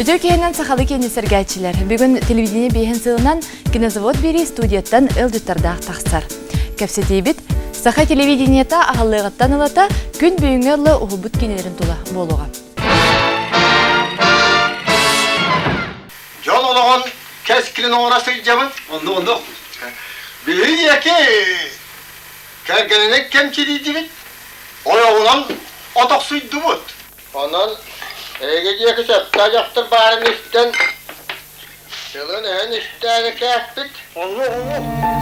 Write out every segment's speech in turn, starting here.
Бүтө кейінен сақалы кейіне сәргәтшілер. Бүгін телевидение бейхін сылынан кинозавод бері студияттан ылдыттардақ тақсар. Кәпсетей бит, сақа телевидениета ағалығыттан ылата күн бүйіңерлі ұғылбыт кейнелерін тұла болуға. Жол олығын кәскілін оңырасы жабын? Онды. Бейін еке кәргеніне кәмчелейді бит. Oyağından atak suydu bu. Ondan gece kısapta yaktır bari nişten. Yılın en nişteni kâfbit. Allah.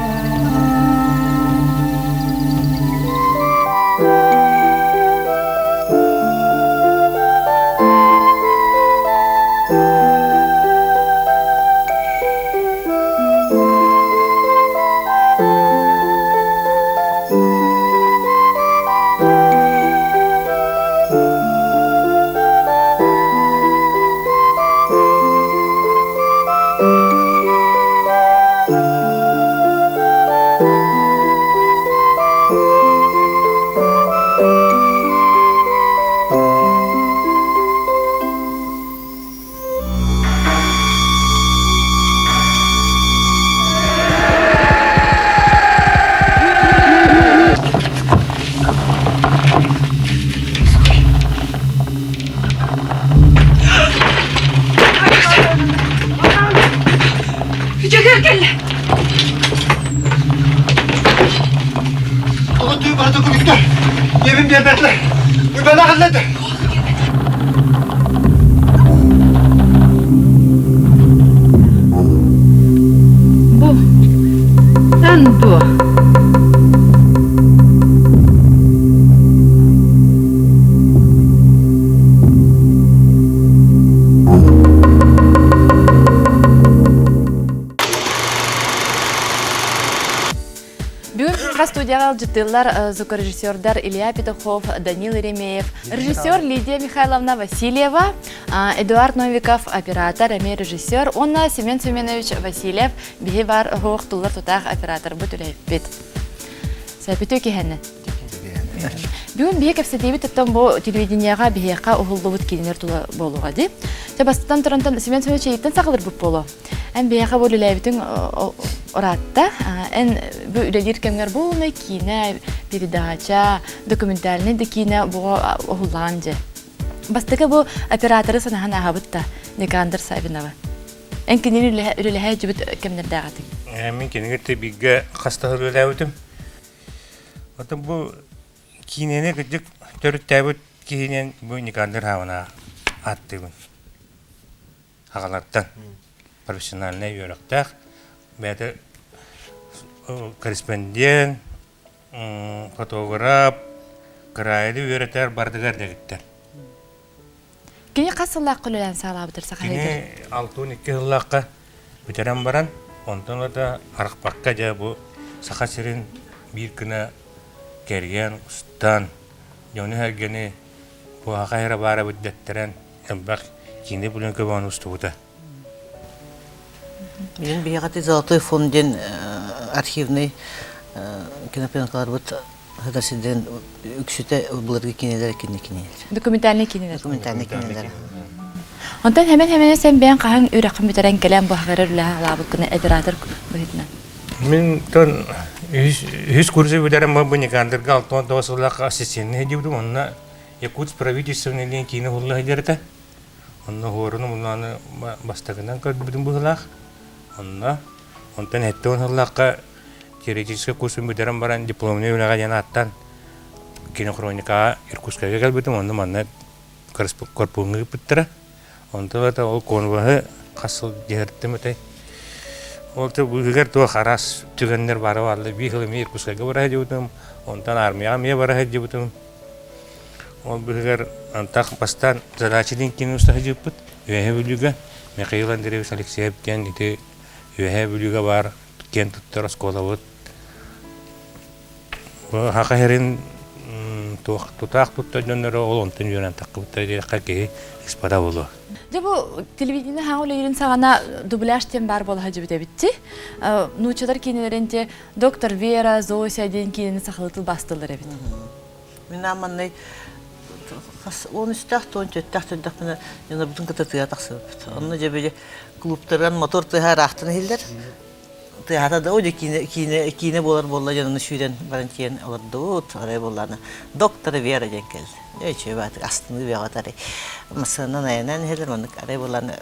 Devletler, bu bana halletti. Bu, sen bu. Студияға жыттылар звукорежиссердар Илья Петухов, Данил Еремеев, режиссер Лидия Михайловна Васильева, Эдуард Новиков, оператор, режиссер, онна Семен Семенович Васильев, бігі бар ғоқтылар тұтақ оператор бұтылай бет. Сәпеті өкехәні. Бүгін бігі кәпсетейбі тұттан бұл телевиденияға бігеқа ұғылды бұт келінер тұлы болуға де. Себастан тұрантан Семен Семенович еттен сақылыр бұт болу. Ән бігеқа бұл үләйбітің оратта, ән бұл үләдер кәмгер болуны кейіне, передача, документальный де кейіне бұға ұғылған же. Бастығы бұл операторы санаған ағабытта, Никандр Савинова. Ән кенен үләләй жүбіт кәмдерді ағатың? Мен кенегерді бігі қастағы үләйбітім. Отын бұл кейінені күдік төріттәбіт кейінен бұл Никандр хавына аттығын. Ағалаттан. Профессиональный юрактах, бәді корреспондент, фотограф, крайды үйретер бардығар дегіттер. Кені қасылақ құлылан сағыла бұтырса қайдыр? Кені 6-12 жыллаққа өтерен баран, онтан ода арықпаққа жа бұл сақа сірін бір күні керген, ұстан, жоны әргені бұл ақайра бары бүддеттерен, әлбақ кейінде бұлын көбіған ұсты бұда. Мен бейгаты золотой фонден архивный кинопленкалар вот хадасиден үксүтэ буларга кинелер кинелер. Документальный кинелер. Документальный кинелер. Онтан hemen sen бән каһаң үрәккән битерән калам бахарыр ла лабы кына оператор битнә. Мен тон үз курсы битерән бу Никандр галтон досылак ассистент дибдим онна Якутск правительственный кино булла хәдәртә. Онна хорыны буланы бастагынан кырдым булах. Онтан әтті онылаққа теоретический курсын бүдерін баран дипломны өліға жана аттан кинохроникаға Иркутскаға кәлбетім, онды манна корпуңы бүттірі. Онды бата ол конваға қасыл жәрттім өтей. Олты бұғығар туа қарас түгендер бары барды. Бей қылыме Иркутскаға бара жебітім, онтан армияға мия бара жебітім. Ол бұғығар антақ бастан задачылың кино ұстағы жебіт. Өйе бүлігі Михаил Андреевич Алексеев кен Өйе бүлігі бар, кен тұттыр оскола бұд. Хақа херін тұтақ тұтты жөнлері ол онтын жөнен таққы бұтты дейіққа кейі экспада болу. Бұл телевидение хаңыл үйрін сағана дубляштен бар болу хажы біте бітті. Нучылар кейнелерінде доктор Вера, Зося ден кейнені сақылытыл бастылыр әбіт. Мен аманнай Он истах, то он чөттах төддах бина яна бүтүн кытытыга таксып. Онны жебеле клубтардан мотор тыга рахтын хилдер. Тыгата да оде кине болар жанын шүйден барантиен алардыут, арай болларны. Доктор Вера Женкел. Эче бат астыны бегатары. Масана наянан хилдер мондук арай болларны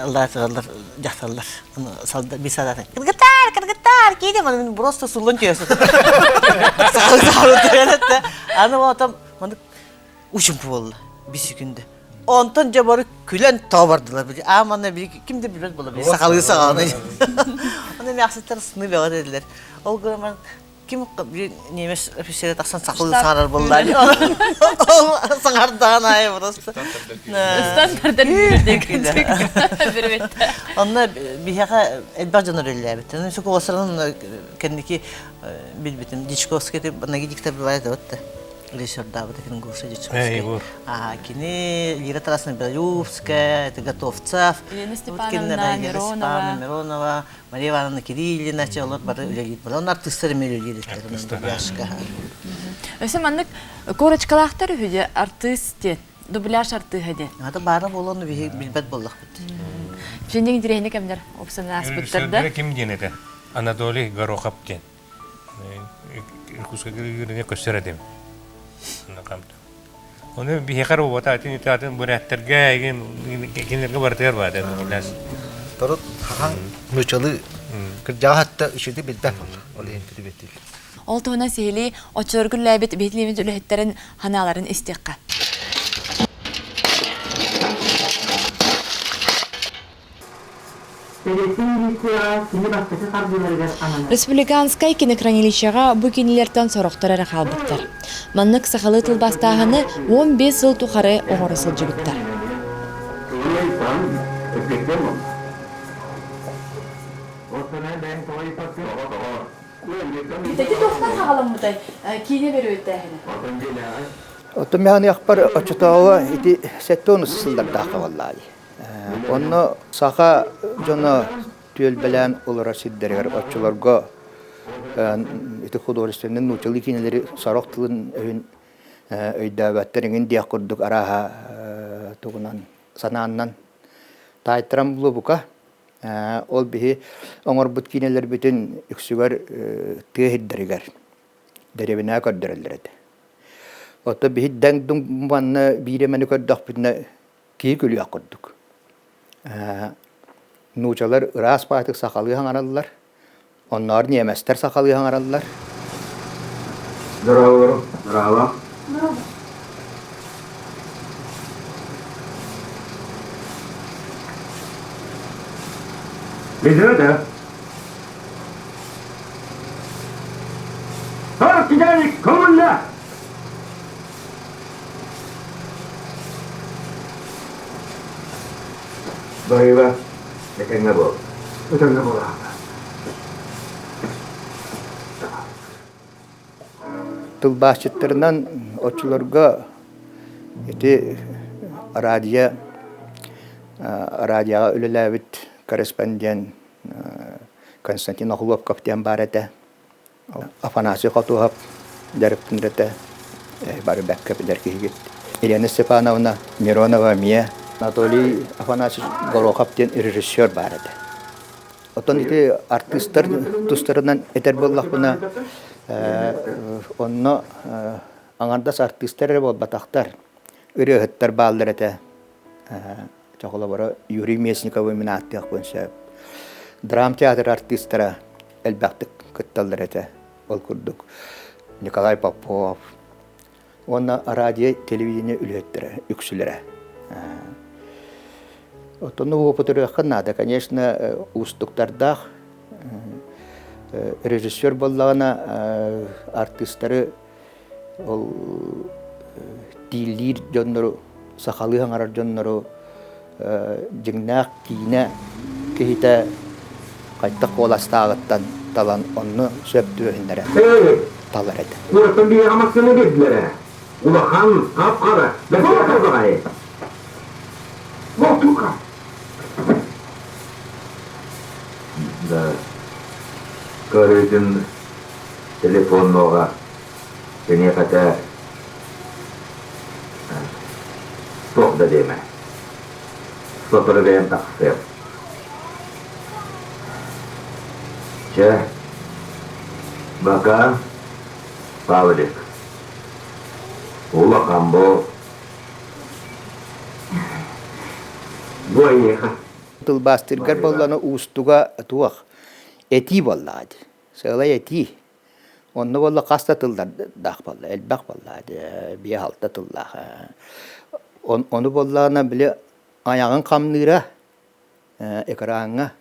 Аллах тыгалар жакталар. Салда бисадат. Кыргыттар, киде мен просто сулун чөсө. Сагыл тыгалатта. Аны отам мондук учумпу болду бisi күндө. Ondan jabarı külen tavardılar. Amanna bir kimde bilmez bulabilir. Sakalı sağanı. Onu miyasıtlar sınıf yağı dediler. O zaman kim bir nemes ofisere taksan sakalı sağarar buldular. Sağardağın ayı burası. Standartlar bilirdik. Onlar bir haka elbacılar öyle bitti. Neyse kovasının kendiki bilbitim. Diçkovski bana gidikte bir vardı otta. Режиссер Давыдовин Гурса Дичковский. Кини Лира Тарасовна Белоюбская, это Готовцев. Елена Степановна Миронова, Мария Ивановна Кириллина, Чалот Барылит. Он артисттер мелюлит. Өсім аннык корочкалақтар өйде артисте, дубляж арты хәде. Ата бары болуны билбет болдық бітті. Жендегі дирейні кәмдер опсаны аспыттырды? Сөздері кем ден еді? Анатолий Горохов ден. Иркутска кіргіріне көстер әдем. Onu bir hekar o vata atın itaatın bu rehterge genelge bartayar var dedi biraz. Tarot hakan nöçalı kırcağı hatta işidi bilbem oldu. Olayın pidi betil. Oltuğuna sehili oçörgül läbet betliyemiz ülühetlerin hanaların istekka. Республиканскай кинохранилищеға bu кинелерден сорақтары қалбыттар. Маннык сақалы тылбастағыны 15 жыл тұқары оңырысыл жүгіттар. Тәке тоқтан қағалым мұдай кейіне бері өтті әхіні? Otom yani akbar açıtağı iti settonu sıldardağı vallahi. Onu saha jona tüelbelen olara sidderiger açılarga iti huduristinin nuçalı kineleri sarıqtılın ön öydəvətlərin diyə qurduk araha tuğunan sanandan taytram bulubuka ol bihi oңor but kineler bütün üksüger tühidderiger derevine kadderellerdi. Oto bihi dengdum banna biremeni kaddak bitne ki gülüya qurduk. Nuçalar ras patık sakalı hanaralılar. Onlar niyemester sakalı hanaralılar. Здорово. Здорово. Bizde de. Partidanik komunla. Bayıva. Ötenge bol. Ötenge bol abi. Tılbaşçıtlarından oçularga iti radya ölülevit korrespondan Konstantin Akhulov kapten barete Afanasy Khatov derpinrete bari bakkap derki git Elena Stepanovna Mironova Mia Anatoliy Afanasy Gorokhov'ten rejissör barete. Oton iti artistlar tustlarından eter bollak buna onu angardas artistler bol bataktar ürehetler ballarete çakala bara Yuri Mesnikov minattiq bonsa dram teatr artistlara elbette kıttallarete ol kurduk Nikolay Popov ona radyo televizyon ülhettere yüksülere Otonu опытырыхнада, конечно, устуктарда режиссер боллана артисттары ол тилир жоннору сахалы хаңарар жоннору жыңнак кийне кехите кайта коластагыттан талан онну сөптүөннере талар эди. Burası bir yamasını dediler. Ulahan, kapkara, mesela kazayı. Voltuka. Da karıcın telefonuna seni kadar болда дейме. Сотору бейм тақсып. Че, бака, Павлик. Ула камбо. Гойеха. Тылбастыргар болланы устуга туах. Эти боллады. Сыла эти. Онны болла каста тылдар дах болла, элбак боллады. Бие халта тыллах. Оны болланы биле аяғын камныра экранга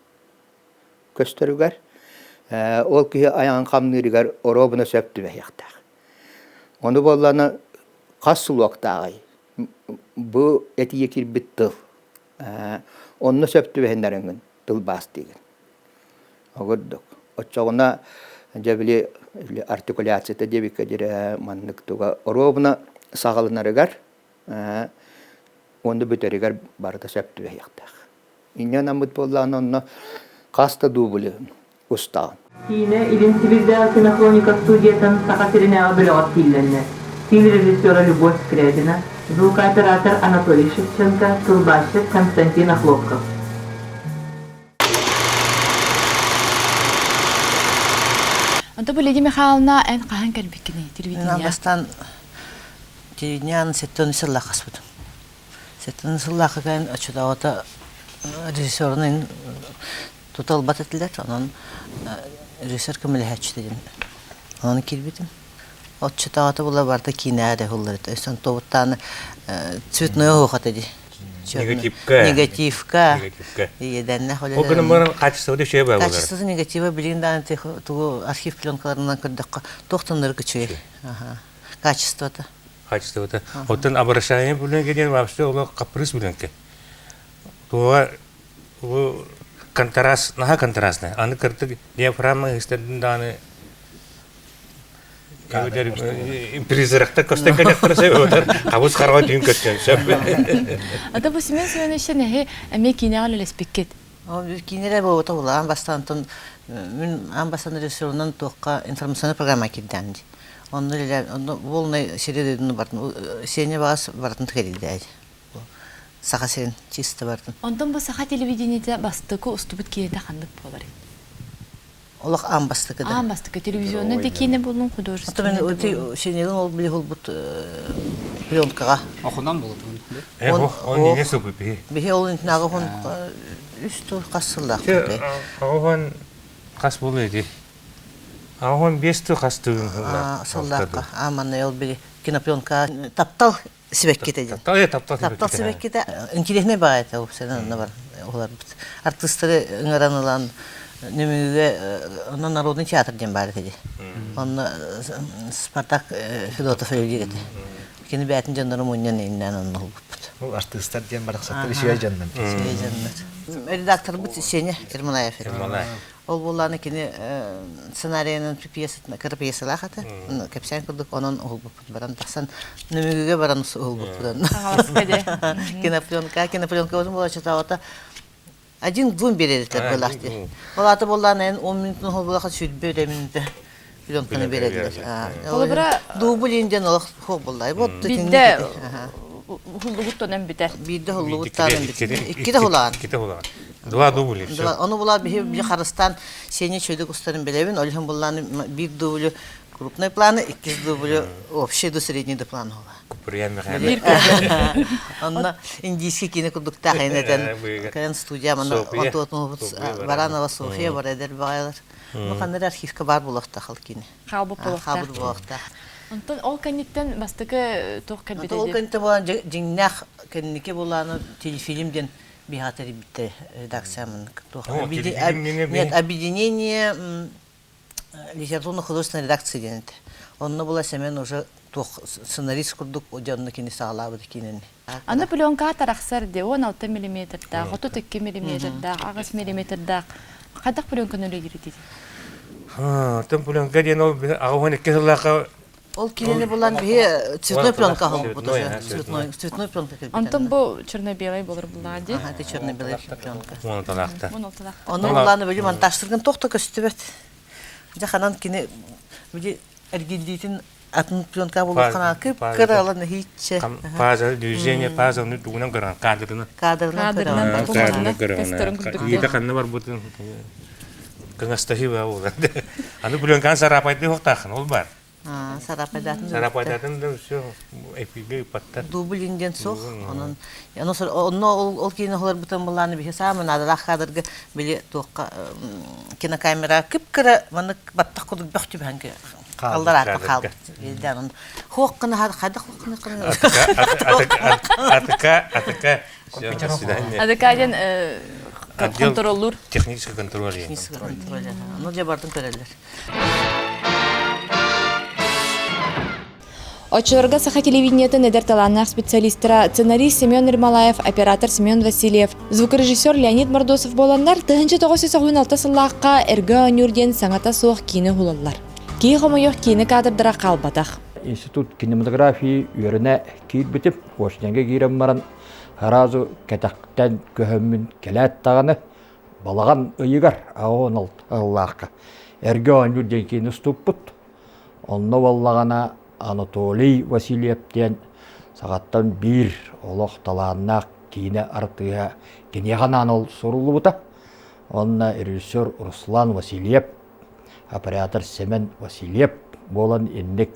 көстөрүгөр. Ол ки аяғын камнырыгар оробуна сөптү бияктак. Оны болланы кассулуактагы. Бу эти екир биттыл. Онны сөптү бендерин тылбас деген. Огордук. Очогуна жабили артикуляцията дебика дире манныктуга оробуна сагалынарыгар. Онды бүтеригер барда сөптү бияктак. Инне намыт болланы онны каста дублы устаан. Кийине идентивизация кинохроника студиятын Сахатерине Абелот тилленне. Фильм-режиссера Любовь Скрябина, звукооператор Анатолий Шевченко, тылбашчик Константин Охлопков. Антон Лидия Михайловна эн кахан кэлбиккини телевидение. Бастан телевидение сеттен сыллахас бут. Сеттен сыллахы кайын очудагыта режиссерның тутал бататылдар, анан режиссер кемелехәч деген. Анан килбитим. Очудагыта була барда кинәдә хуллар. Сон тобуттан цветной хохат иде. Негативка. Едәнне холлар. О гынымын качысы да шей бар. Качысы негатива билиндан ту архив пленкаларынан кырдыкка токтондар күчөй. Качество-то. Качество-то. Оттан обращение бүлен келген вообще ол каприз бүленке. Туа контраст, наха контрастный. Аны кырды диафрагма истединданы призракта костенген яктырса отыр. Кабыз карга түйүн көчкөн. Ата бу симен сөөнөшөн эхе эме кинега леспеккет. О кинелер болот улан бастантын мен амбассадор режиссерунан тоққа информационный программа кидданди. Онны волны середедин бартын сене бас бартын тгелиде. Саха сен чисто бартын. Онтон бу саха телевидениеде бастыкы устубут киеде хандык болар. Олох амбастыкы да. Амбастыкы телевизионный де кине болун художественный. Ото мен өтө сенелин ол биле бут пленкага. Окунан болот. Он не супи. Бихе ол интнагы хон үстү кассылак. Аган кас болду. Аган бесту касту. Солдатка. Аман ел биле кинопленка таптал сибеккете. Таптал сибеккете. Интересный баат ол сенен бар. Олар артисттер ыңыранылан немеге на народный театр ден бар dedi. Он Спартак Федотов öyle Kini bätin jandarım oynayan elinden onu oluptu. Bu artistler diyen baraksattır işe jandan. İşe jandan. Redaktör bu sene Ermanayev. Ol bollarını kini senaryo'nun piyesa lahatı. Kapsan kurduk onun oluptu. Baran tasan nemegege baran oluptu. Кинопленка өзüm болача ата. Один двум бередилер булакты. Олаты болларнын 10 минуттун холбулакка сүйтпөй деминде. Пленканы бередилер. Дубль инден олох хол боллай. Вот Бидде хуллугуттан бите. Бидде хуллугуттан бите. Икки де хулаган. Два дубли. Onu булар bir Харыстан сене чөйдүк устарын белебин. Олхам булларны bir дубль крупный планы, икки дубль общий до средний план хола. Анна индийский кино кудукта хайнетен кайын студия мана Баранова София бар эдер байлар. Мукандар архивка бар булакта хал кино. Хабы булакта. Антон ол каниттен бастыкы тох кабиде. Ол канитте болан жиңнах кеннике буланы телефильмден бихатери битте редакциямын тох. Нет, объединение литературно-художественной редакции денет. Онно була семен уже тох сценарист курдук оҗанны кине саалабы кинен. Аны пленка тарахсар де 16 мм да, 32 мм да, 8 мм да. Кадак пленканы легирди. Тем пленка ден ол агын кесалака. Ол кинене булан бе цветной пленка хол буту. Цветной пленка. Антон бу черно-белый болар булади. Ага, те черно-белый пленка. Оны талакта. Оны буланы били монтажтырган тохта көстүбөт. Жаханан кине били эргилдитин атын пленка болуп кана кып кыраланы хитче. Паза движение паза ну дугунан гран кадрына. Кадрынан Кадрына гран. Ида канна бар бутын. Кыңастахи ба ол. Аны пленкан сарапайды хоктахан ол бар. Сарапайдатын да все эпиге паттар. Дубль инден сох, онон ол кино холар бутан буланы бихе самы надалах кадырга биле тоққа кинокамера кыпкыра маны баттак кудук бахты банге. Алдар қалды. Елден хоққыны хада хоққыны қына. Атака. Адекаден контроллур. Технический контроль. Ну же бардын көрелер. Очорга саха телевидениеты недерталаннах специалистра сценарист Семен Ермолаев, оператор Семен Васильев, звукорежиссер Леонид Мордосов боланнар 1996 сыллаққа эрге өнүрден саңата соқ кини хулаллар. Кей хомойох кини кадырдыра қалбатақ. Институт кинематографии үйеріне кейт бітіп, Ошненге кейрем маран харазу кәтақтен көһөммін келәт тағаны балаған ұйығар ағуын аллаққа. Эрге өнүрден кини ступпут, онны балағана Анатолий Васильевтен сағаттан бір олық таланнақ кейіне артыға кенеғанан ол сұрылы бұта. Онна режиссер Руслан Васильев, оператор Семен Васильев болан еннек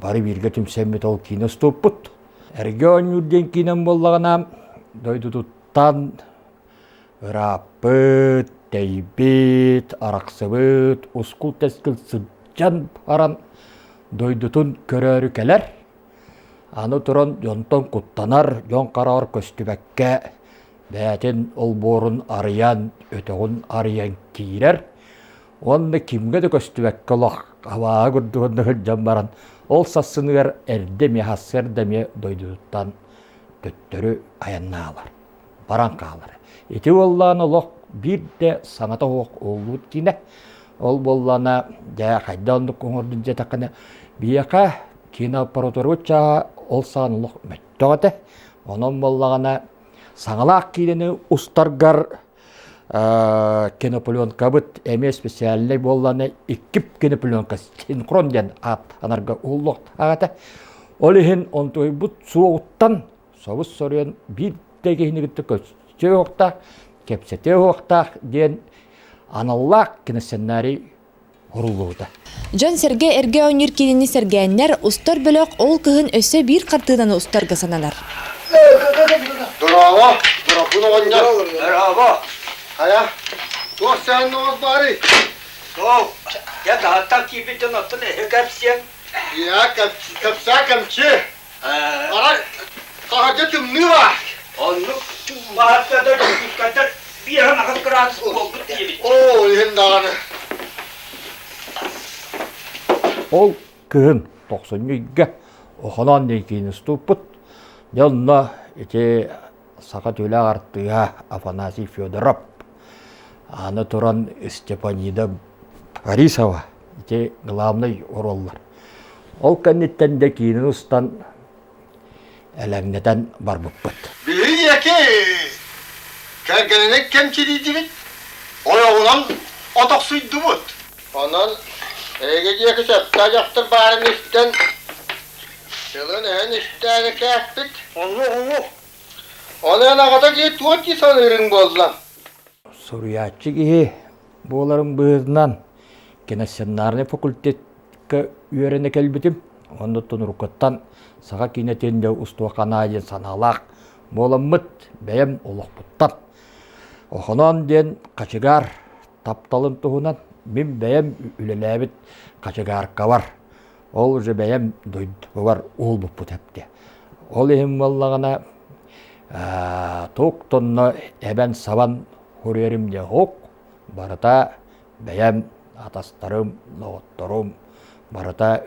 бары бірге түмсәмет ол кейіне стоп бұт. Әрге өнүрден кейінен болағана дойдудуттан ұрапыт, тәйбет, арақсыбыт, ұскул тәскіл сұджан баран дойдутун көрөрү келер, аны туран жонтон куттанар, жон карар көстүбәккә, бәтен ол борун арыян, өтөгүн арыян киирер, онны кимге де көстүбәккә лох, аваа күрдүгүнді хылжан баран, ол сассыныгар әрдеме хассердеме дойдуттан төттөрү аяннаалар, баран каалар. Эти олланы лох бир де саңата оқ олуут кине, ол боллана жа хайдандык коңордун жетакына бияка киноаппаратура ол саанылык мөттөгөтө. Онон боллагана саңалаак кийдени устаргар кинопленка быт эме специальный болланы иккип кинопленка синхрон ден ат анарга уллук агата. Олихин онтой бут суоуттан совус сорен бир дегенигитти көчөктак кепсете октак ден аналлак киносценарий урулууда. Жон Серге эрге өнүр кинини сергеннер устар бөлөк ол кыһын өсө бир картыдан устарга саналар. Браво! Браво! Ая, то sen ne bari? Ya daha takip edin atın kapsiyen. Ya kapsa. Ara kahaca tümlü var. Onu bahçede de kadar bir yana kadar oldu diye. Oo, yendanı. Ол кыһын 90-га охонон дейкини ступпут. Жонна эти сака төлөг артыга Афанасий Федоров. Аны туран Степанида Борисова. Эти главный ороллар. Ол каннеттен де кийин устан элеңнетен бар буппут. Бiri yaki. Kelgelenek kemçiliydi. Oyağınan atak suydu bud. Ondan egeciye kısap tacaktır bari nişten. Yılın en iştahını kâhbit. Onu yana kadar ki tuğatçı sanırın bozlan. Сурьячы киһи буоларын быһыытынан киносценарный факультетке үөрене келбитим. Оннуттун рукоттан саға кинетенде устуакана ден саналақ боламмыт бәйем олоқпуттан. Охонон ден қачыгар тапталын туһунан мен бәйем үлеләбит қачыгарка бар. Ол уже бәйем дойду бар ол бұппут әпте. Ол ehim боллағана тоқтонно әбән сабан Хуреримде хоқ, барыта бәйәм атастарым, лоғыттарым, барыта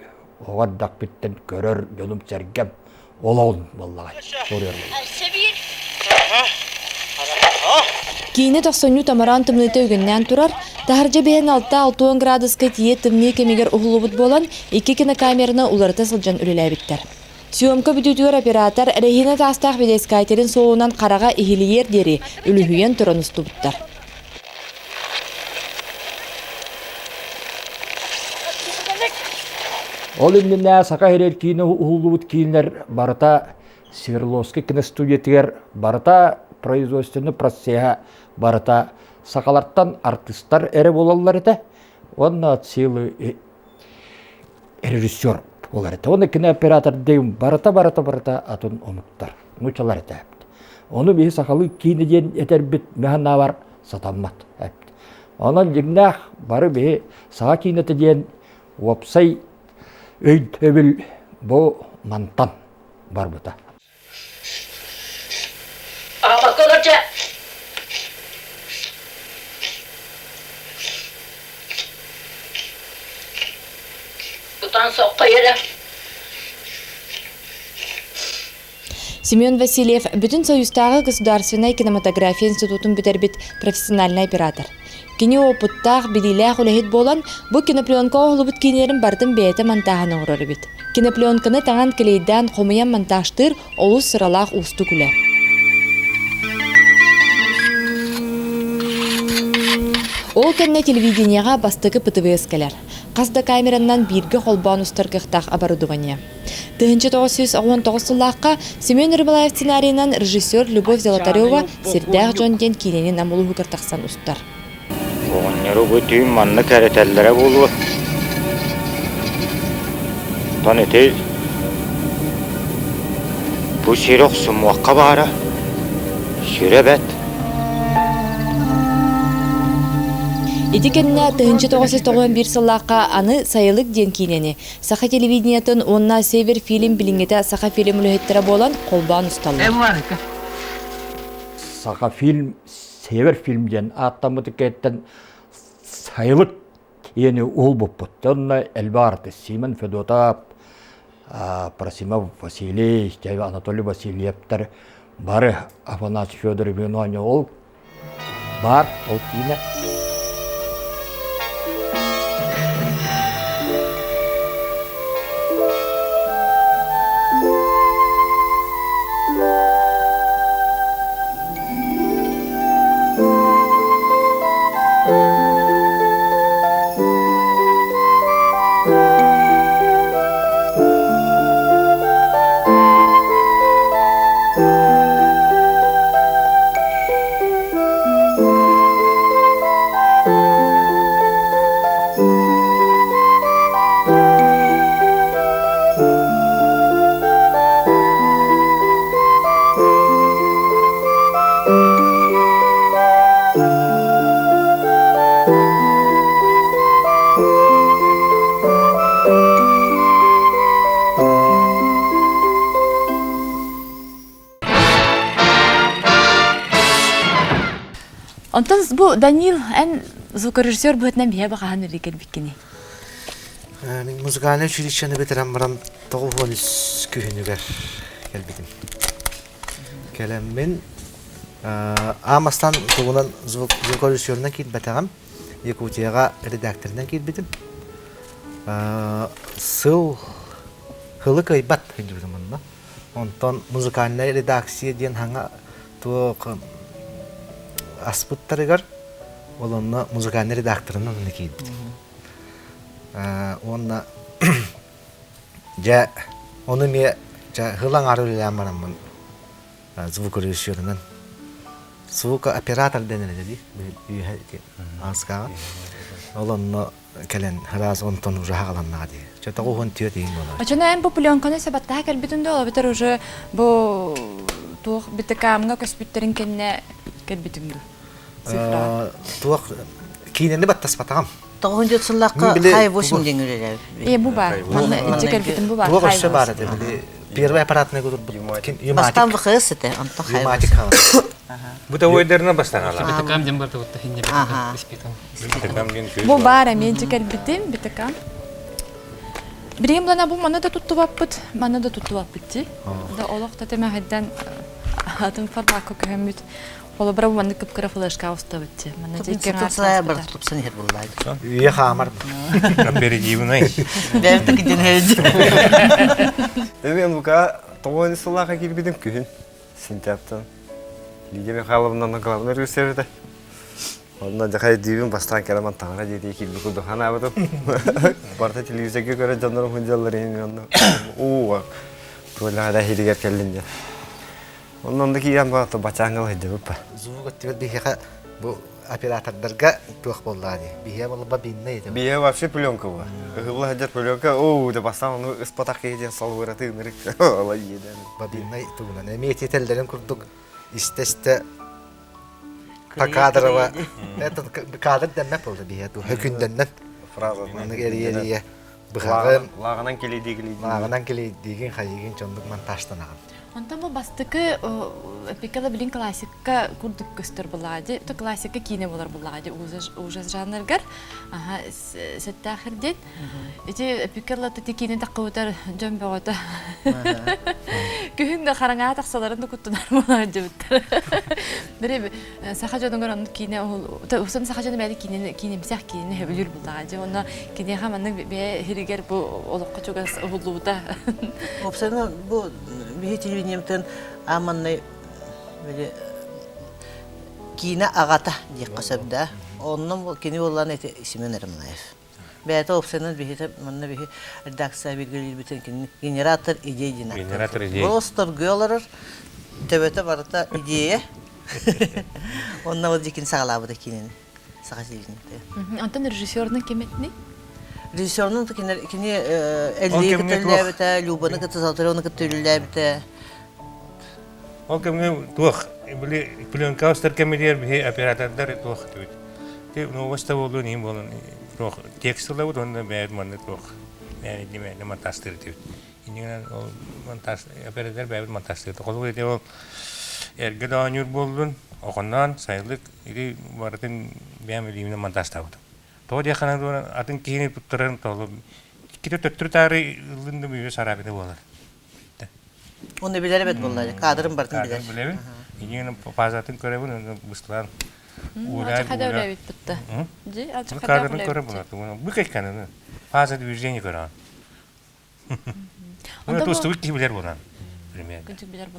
оғаддақ біттен көрір, жолым сәргем, олауын боллағай. Кейіне 90 тамаран тымныйты өгіннен тұрар, тахаржа бәйін 6-60 градуска тие тымны кемегер ұғылыбыт болан, 2 кинокамераны уларыта сылжан үліләбіттер. Сүйомка бүтүтүгөр оператор Рехина Тастақ бедескайтерин соуынан қараға ихилиер дери үлүхүйен тұрын ұстубыттар. Ол именно сака херер кийне улубут кийнер барыта Свердловский киностудиятыгер барыта производственный процесса барыта сакаларттан артисттар эре болалар эте. Онна целый режиссер болар эте. Оны кинооператор дейм барыта атын онуктар. Мучалар эте. Оны бии сакалы кийне ден этербит механа бар сатаммат. Онан жигнах бары бии сака кийнете ден вопсай өйд өбіл бұ мантан бар бұта. Ала колоча. Тутан соққа еді. Семен Васильев бүтін Союзтағы Государственной кинематография институтын бітербіт профессиональный оператор. Кини опыттақ билилях үләхет болан, бұ кинопленка оғылыбыт кейнерін бардым бәйті монтағын оғырыр бит. Кинопленканы таңан келейден қомыян монтажтыр олу сыралақ ұсты күлі. Ол кәнне телевиденияға бастығы ПТВС кәлер. Қазда камераннан біргі қолбан ұстарғықтақ оборудование. 1999 сыллаққа Семен Рыбалаев сценарийынан режиссер Любовь Золотарева сердәқ жөнден кейненен амылу ғыртақсан ұстар. Оғыннеру бұтүйін манны кәретәлләре болуы. Таныты бұ сирок сұмуаққа бары, сүребәт. Идикенне 1991 сыллаққа аны сайылық ден кейнені. Саха телевидениятын онна Север фильм білінгеті Саха фильм үліхеттері болан қолбан ұсталды. Саха фильм, Север фильмден аттамыды кәттен сайылық ені ол бұп бұттынна әлбарды. Симон Федотов, Просимов Василий, Анатолий Васильевтер бары Афанасий Федорович Виновне ол бар, ол кейіне. Онтон бұл Данил ән звукорежиссер бұғытнан бия бағахан үлікер біккені. Мен музыкальный училищені бітірім бұрам 9 күйінігер келбедім. Келем мен Амастан туғынан звукорежиссерінен кейін бәтіғам, Якутияға редакторынан кейін бедім. Сыл хылы көйбат хендірдім онына. Онтон музыкальный редакция ден хаңа туық аспыттарыгар олонна музыкальный редакторынан оны кейді. Онна оны ме хылан ары өлелен барамын звукорежиссерынан. Звукооператор денелі деді, асқаға. Олонна кәлен хыраз онтон уже хағаланнаға дейді. Чөті оғын түйе дейін болар. Очона ән бұл пленканы сәбаттаға кәлбетінде ола бітір уже бұл туық біті қамға көспіттерін кәнне кәлбетіңді. Туақ кейінені баттас батағам. 9 сыллаққа қай 8 деңгілер. Бұл бар. Инче кәлбетін бұл бар. Туақ өші бар еді. Первый аппаратный көтір юматик. Бастан бұқыз еті, анта қай Юматик қағын. Бұта ойдарына бастан алам. Бітікам ден барды өтті хинне бітікам. Бұл бар, әменче кәлбетін, бітікам. Бірген бұлана бұл маны да тұтты баппыт, маны да тұтты баппытти. Да олық та теме хайдан атын фарбақы көміт. Олы бұра бұл маны күпкіра флешка ұставытти. Тұтсылая бір тұтыпсын ер бұллайды. Үйе қамар. Аперитивін ай. Бәрті кеден әйді. Мен бұқа 9 сыллаға келбедім күйін. Сентябрьтан. Лидия Михайловнаның главный режиссері. Ondan jakay dibin bastan keraman tangara dedi ki bu kudu hana abadım. Barta televizyonda göre canlarım hıncaları yeniyordu. Oo. Böyle hada hediye gelince. Ondan da ki yan baktı bacağıngal hediye bu. Zuvu götürüp bir heka bu operatörlerge tuğ bolladı. Bir heka vallahi binneydi. Bir вообще пленка var. Hıvla hacer plenka. Oo da bastan onu ıspatak hediye salıvera tığmırık. Allah yedi. Babinney tuğuna. Ne miyetitellerin kurduk. İste pakadırı var. Evet, kadır demek oldu bir heka. Hökündenden. Fraza. Onu geriye. Bıxağın. Lağınan keliydi keliydi. Lağınan keliydi hayıgın çonduk man taştan ağın. Онтан бу бастыкы пикала билин классикка курдук көстөр булади. То классикка кине болар булади. Ужас жанргар. Аха сеттахир дет. Эти пикала та кине таккытар жомбогота. Күһүн да караңа таксаларын да куттунар булади биттер. Бире сахажадан көрөм кине усам сахажадан бәли кине мисах кине хөбүлүр булади. Оны кине хаманы бе хиригер бу олокко чогас улууда. Опсана бу bir televizyondan amanay böyle kine agata diye kasabda onun bu kini olan ete ismin Ermanayev. Beyte opsiyonel bir hita manna bir redaksiya bilgileri bütün kini generator ideyina. Generator ideyi. Просто görülür tebete varata ideye. Onunla o dikin sağladı da kinin. Sağlayıcı. Ondan rejissörün kimetni? Rejissörün kini 50 kıtırlabıta, Lubana kıtırsaltırı onu kıtırlabıta. O kemne tuh beli plenka uster kemedier bir operatörler tuh diyor. Te no vasta bolu ni bolun tuh tekstler bu onda bayar manne tuh. Yani ne montajdır diyor. İndiğinden o montaj operatör bayar montajdır. Kolu diyor ergede anıyor bolun. Okandan sayılık idi varın beğenmediğimde montaj tavdı. То dia kana dua atın kini putran tolu. Kita tetru tari linde bir sarabide bolar. Onu bilir evet bunlar. Kadırın bartın bilir. Bilir. İngin pazatın köre bunu buslan. Açık hada öyle bitti. Ji açık hada Kadırın öyle. köre bunu. Bu kek kanı. Pazat virjeni köre. Onu tostu bir bilir bunu.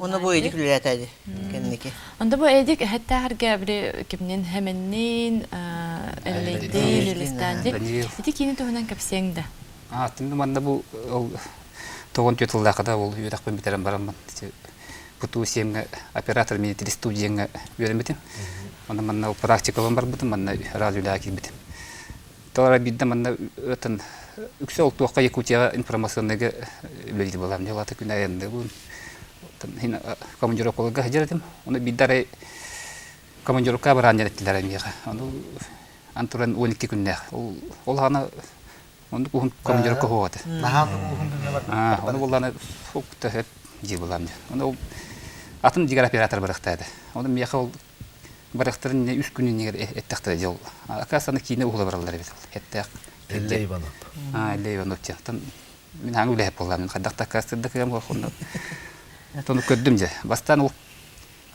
Onu bu edik lületaydı kendiki. Onda bu edik hatta her gabri kimnin hemenin elleydin listendi. Edik yine tohunan kapsayında. Şimdi bana bu toğun kötülüğe kadar ol yürek ben biterim baramam. Bu tuğsiyemge operatör military studiyenge veremedim. Bana praktikalarım var butum bana radyoya gitmedim. Sonra bir de bana öten yüksek oltuğa Yakutiya informasyonları bilgi bulam. Yolata günayında bu hina komandirovkaga hajardım. Onu bir dare komandirovka baranca ettiler emiga. Onu anturan 12 günler. Ol hana onu komandirovka hoğadı. Onu bulanı çok da hep jibulamdı. Onu atın jigar operator bıraktıydı. Onu miyaha ol bıraktırın 3 günün yer ettiktire yol. Akasana kine uğla baralar bit. Ettik. Leyvanop. Leyvanop çatan. Min hangi lehep olanın kadakta kastırdık ya bu konuda. Onu gördümce. Bastan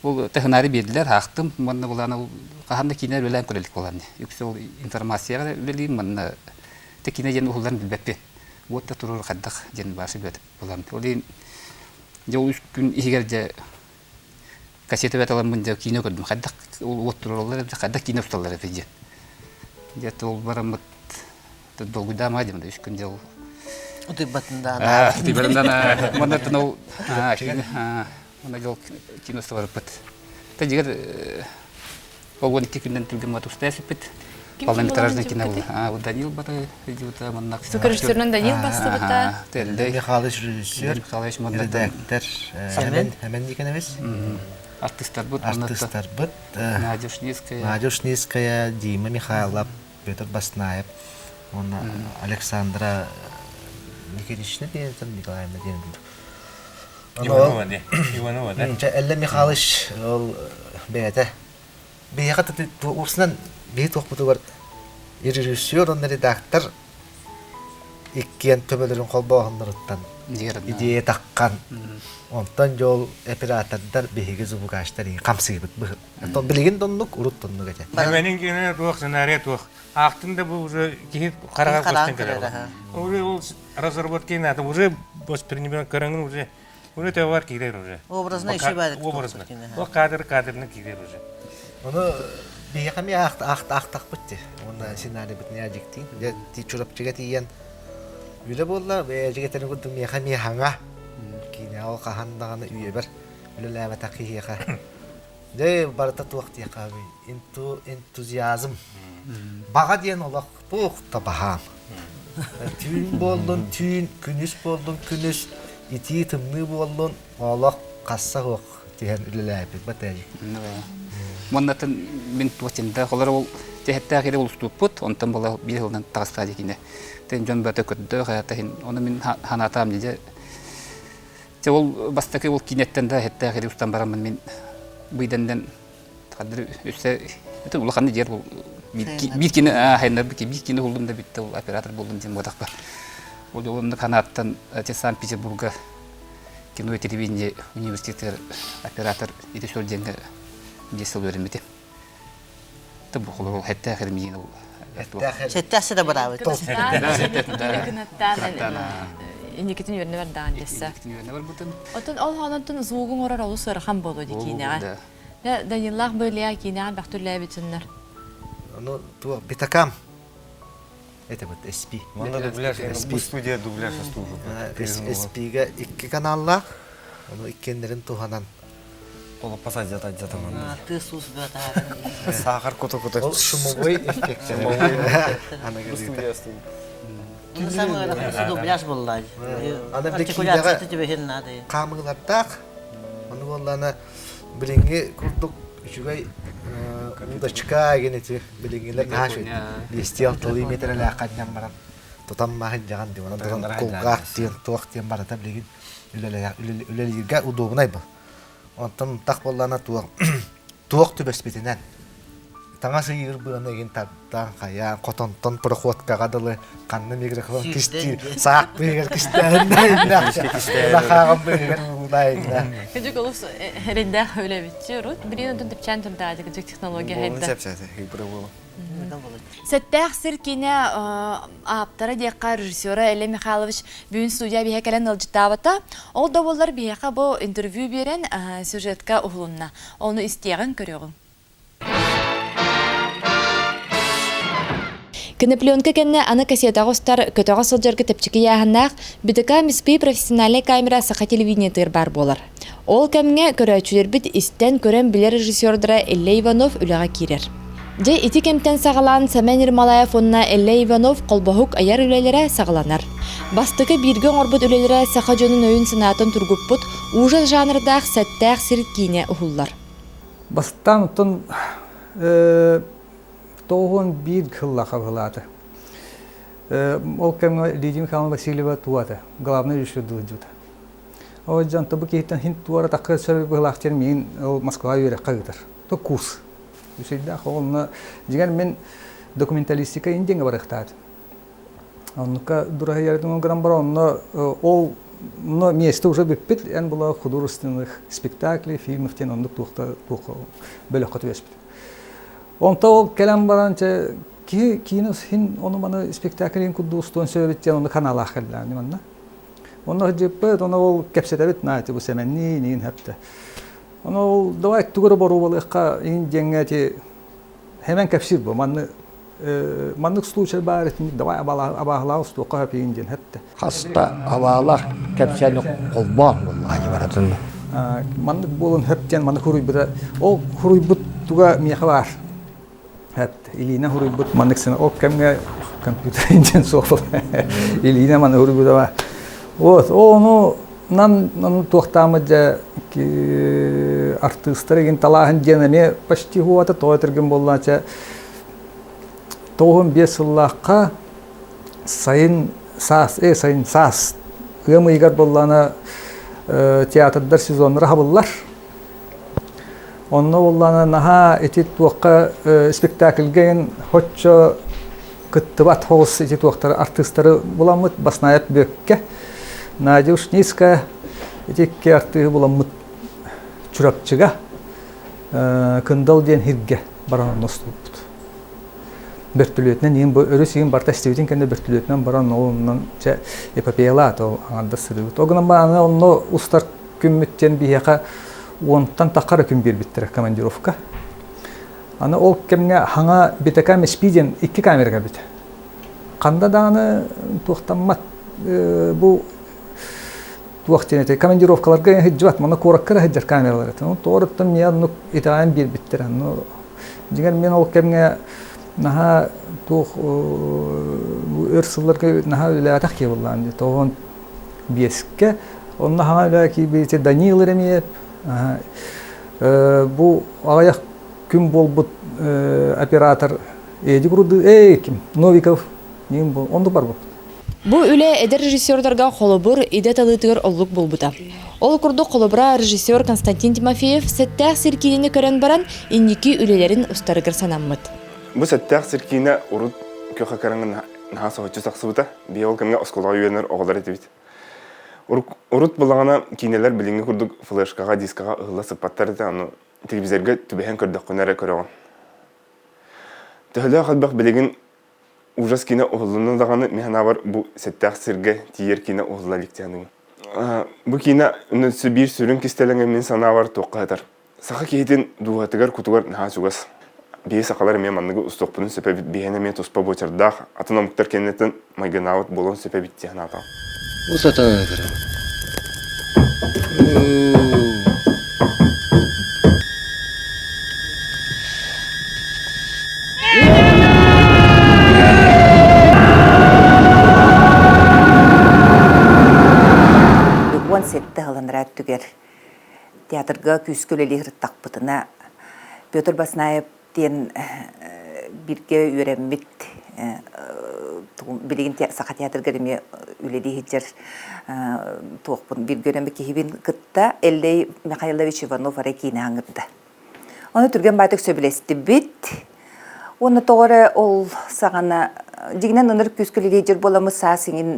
o tehnari bildiler haktım. Bana bulana kahanda kine bilen kolaylık olanı. Yüksek informasyaya bileyim bana. Tekine jen ulan bilbepi. Bu da turur kadak jen başı bet bulan. Olin jo 3 gün ihigerce kasete betalan bunca kine gördüm. Kadak o tururlar kadak kine tutarlar fice. Jet ol baramat dolguda ma jem 3 gün jo. Tiba-tiba tiba-tiba mana tahu mana jauh kino sawar pet. Tapi juga kawan kita kena tujuh matus tes pet. Paling terasnya kena Daniel bata juga mana. Sukar restoran Daniel bastı bata. Telde. Mikhailish rejissör. Mikhailish mana. Redaktör. Hemen dikeneviz. Artistler bud. Artistler bud. Nadežnyskaya, Dima Mikhailov, Petr Basnayev, ona Aleksandra Nikitishna diye tam Nikolaevna diye bildim. Ivanova da. Elle Mikhailish ol beyte. Bir yakıt uğursundan bir tohmutu var. Rejissör, onun redaktör. İkkiyen tömelerin kolbağınlarından ideya takkan. Ondan yol operatörler bihige zubugaçlar kamsıyıbık. Ondan bilgin donluk, urut donluk ece. Benim yine ruh senaryo ruh. Aktında bu уже кихит карага костен карага. Уже ол разработка кината уже воспринимаем карангын уже товар кирер уже. Образно еще бадык. Образно. О кадрны кирер уже. Onu Бияқами ақтақ бітті. Оны сценарий бітіне әжіктейін. Де чұрап жігет иен. Үлі болла, жігеттерін күрдің бияқами хаңа. Кейіне ол қағандағаны үйе бір. Үлі ләбәті қиеқа. Де барыта туақты яқаби. Энтузиазм. Баға дейін олақ бұқта бағам. Түйін болдың, түйін, күніс болдың, күніс. Ити тымны болдың, олақ қасса қоқ. Деген үлі ләбәті бәтәжі. Моннатын мен туатында холар ол техетта кире улуступ пут, онтан бала бир жылдан тагыста дегене. Тен жон бата көттө хаята хин, оны мен ханатам диже. Те ол бастакы ол кинеттен да хетта кире устан барамын мен быйдандан кадыр үсө это улаханды жер бол бир кине хайнар бир кине болдум да битте ол оператор болдум дем бодакпа. Ол жолунда канаттан те Санкт-Петербурга кино и телевидение университет оператор режиссер деньги десел вермите. Это было хэтэ хермин. Сетте седа барабы. Никитин юрне бардан дессе. Отон ол ханатын зуугун орар олу сырхан болу дикине. Да йыллах бөлея кине бактүрле битиннер. Ну, то битакам. Это вот SP. Манда дубляж, студия дубляж студия. SP-га 2 каналла. Onu ikkenlerin tuhanan. Ola pasaj jata-jata. Tüsus bata. Сахар koto-koto. O şumugoy efekti. Ana Студия. Bunu samara dubляж bollar. Ana Artikulasyonu tübehin nade. Kamılardak. Onu bollana biringi kurduk. Şugay udachka geneti bilingiler naşu. Listiyal tolimetre laqadyan baran. Tutam mahın jagan di mana duran kulqaq tiyan tuaq tiyan barata bilingin. Ülelirge udobunay bu. Ondan tak bollana tuaq tübespetinden. Tanga sıyır bığına egin tabdan kaya, kotonton proxotka qadalı, qanlı mikrofon kişti, sağ bıyıgar kişten, laqağın bıyıgar buğdayın. Küçük olus herinde öyle bitiyoruz. Birinin ödün tüpçen türdağdı küçük teknoloji herinde. Onu sepsete, hibra bu. Сәттәх сиркине аптара дияққа режиссера Эле Михайлович бүгін студия бихекелен ылжыттабыта. Ол да болар бихеқа бұл интервью берен сюжетка ұғылынна. Оны істеген көріғын. Кініпленкі кәнне аны кассетағыстар көтіға сылжарғы тепчікі яғыннақ бітіка миспей профессиональный камера сақа телевидениятыр бар болар. Ол кәмге көрәчілер біт істен көрен білер режиссердіра Эле Иванов үліға керер. Же ити кемтен сағалан Сәмен Ирмалаев онна Эле Иванов қолбахук аяр үлелері сағаланар. Бастықы бирген орбут үлелері сақа жөнін өйін сынатын тұргуппут ужас жанрдақ сәттәқ сиркине ұхуллар. Бастан ұттын тоғын бір қыллаға қылады. Ол кәмге Лидия Михайловна Васильева туады, главный режиссер дұлыджуды. Ол жанты бұл кейттен хин туары тақы сөрі бұғылақтер мен Москва өрек қағыдар. То курс. Үшейдақ олына деген мен документалистика инденге барықтады. Оннықа дұрағы ярдың оңғыран бар, ол месті уже біппет, ән бұла художественных спектаклей, фильмовтен ондық туқы бөлі қыту еспет. Онта ол кәлем баранча кейін оны маны спектаклин күдді ұстуын сөйлеттен оны канал ақылдағын манна. Оны жеппет, оны ол кәпсетәбет, найты бұл сәменні, нейін әпті. Оны ол давай түгірі бару болыққа ең жеңәте hemen кәпсір бұл. Маннық случай бар етін, давай абағылау ұстуққа әп ең жен әпті. Хаста абағылақ кәпсәні қолбан бұл ағи баратын. Маннық болын әптен, маннық хұрыйбыда. Ол хұрыйбыд туға меқі бар. Әпті. Илейіне хұрыйбыд, маннық сені ол кәмге компьютер ең соғыл. Илейіне маннық хұрыйбыда бар. Оны Нам туақтамыда артистары ген талағын женеме почти хуата тойтырген боллача тоғын 5 жыллаққа сайын сас ғымы егер болланы театрдар сезонлары хабыллар. Онны болланы наға әте туаққа спектакльген хотчо күттібат хоғыз әте туақтары артистары боламыд баснайып бөкке. Надя Ушницкая, этикке арты буламыт чурапчыга, кындал ден хирге баран ноступпут. Бертүлөтүнөн эң өрөс эң барта истебитин кенде бертүлөтүнөн баран онун эпопеяла то анда сырыбыт. Огынан бана онно устар күммүттен бияка онтан такара күн бербиттер командировка. Аны ол кемге хаңа битекам спиден 2 камерага бит. Канда даны туктамат бу туактенете командировкаларга хиджат мана кораккара хиджат камералар. Тоорттан яны итаан бир биттер. Дигән мен ол кемге наха тух өрсүлләргә наха латах ки булган. Тоон беске онна хаңа ки бите Данил Ремиев бу аяк күн болбут оператор эди груды ким Новиков нем бол онда бар бу. Бу үле эдер режиссердарга холобур иде талытыр оллук болбута. Ол курду холобра режиссер Константин Тимофеев сеттәх сиркинини көрөн баран инники үлелерин устарыгыр санаммыт. Бу сеттәх сиркине урут көха караңын наса хочу саксыбыта. Биол кемге осколга үйөнөр оголар этибит. Урут булагана кинелер билинге курдук флешкага дискага ыгыла сыпаттар да аны телевизорга түбәһен көрдүк көнәрә көрөгөн. Тәһлә хәлбәк билеген ужас кине оглуны даганы механа бар бу сеттәх сирге тиер кине огла ликтяны. Бу кине үнсү бир сүрүн кистелеңе мен сана бар токкатар. Саха кейден дуатыгар кутугар нахасугас. Бие сакалар мен манныгы устокпунун сөпөбит бихене мен тоспа бочардах атономуктар кеннетен майганаут болон сөпөбит тяната. Усатана кара. Сетті ғылынырат түгер. Театрға күскөлелі ғырттақпытына Петр Баснаев тен бірге үйренмет білеген сақа театрға деме үледі хеджер тоқпын бірге үйренмет кейбін күтті Эллей Михайлович Иванов ары кейіне аңырды. Оны түрген байтық сөбілесті бит. Оны тоғыры ол сағана дигнен ыныр күскөлелі жер боламыз сасыңын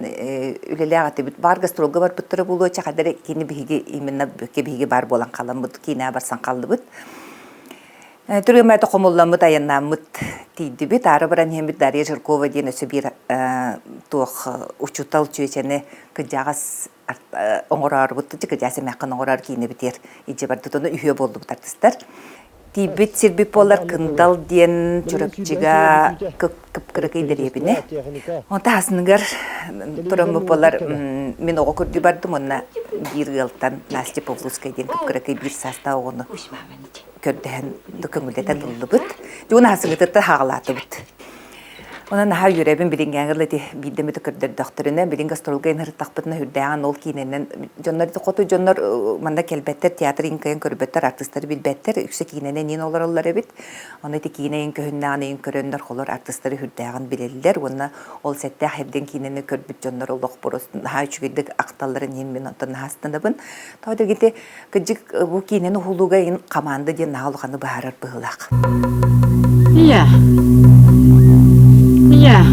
үлелі ағаты бит. Бар гастролға бар бұттыры болу, чақадары кейіні бігі именно бөке бігі бар болан қалан бұд, кейіне барсан қалды бұд. Түрген байды қомылламыд, аяннамыд тейді бит. Ары баран хембіт Дарья Жиркова дейін өсі бір тоқ ұчутал чөйчені күнжағас оңырар бұдды, күнжасы мәқін оңырар кейіне бітер. Иже барды тоны үйе болды бұд артыстар. Тибет сирбип болар кындал ден чуракчыга кып-кырык идеребине. Онта асыныгар турамы болар мен ого көрдү бардым онна бир гылтан Настя Павловская ден кып-кырык бир саста огону көрдөн көңүлдетен булдубут. Жуна асыгытты хагалаты бут. Ona naha yürebin bilingengirleti bildemi tökürdür doktoruna bilin gastrolga hırtaqpıtına hürdağın ol kinenen jonlar qotu jonlar manda kelbetter teatr inkayan körbetler artistleri bilbetter yüksek kinenen nin olar ollar ebit ona ti kinen köhünnağın en körönler holor artistleri hürdağın bilirler ona ol sette herden kineni körbet jonlar oluq boros naha üçgüdük aqtalların nin min ondan hastanabın tawda gite kıcık bu kineni huluga in qamandı diye nahalıqanı baharar bığılaq. Ya. Ya,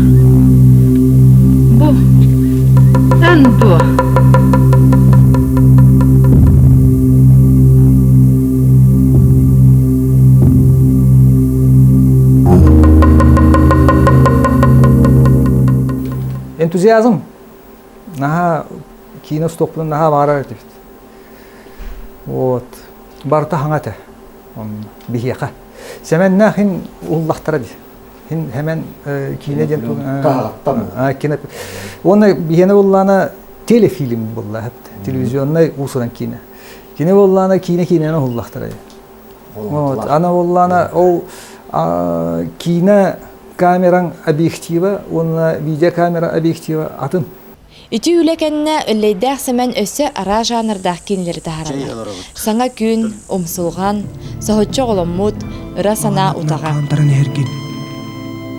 bu, dan bu. Entuziyazm, naha kino stoplu naha varar edip. Вот, barta hangate, bihiqa. Semen nahin ullahtaradi. Hemen kine diyen kine. Onu bihene bollana telefilm bolla hep televizyonda usulan kine. Kine bollana kine hullahtarayı. Вот, ana bollana o kine kameran obyektiva, ona video kamera obyektiva atın. Ити үләкәннә өлләйдәк сәмән өсі ара жанрдақ кенлері тағаралар. Саңа күн, омсылған, сахотчы ғоломмут, ыра сана утаға.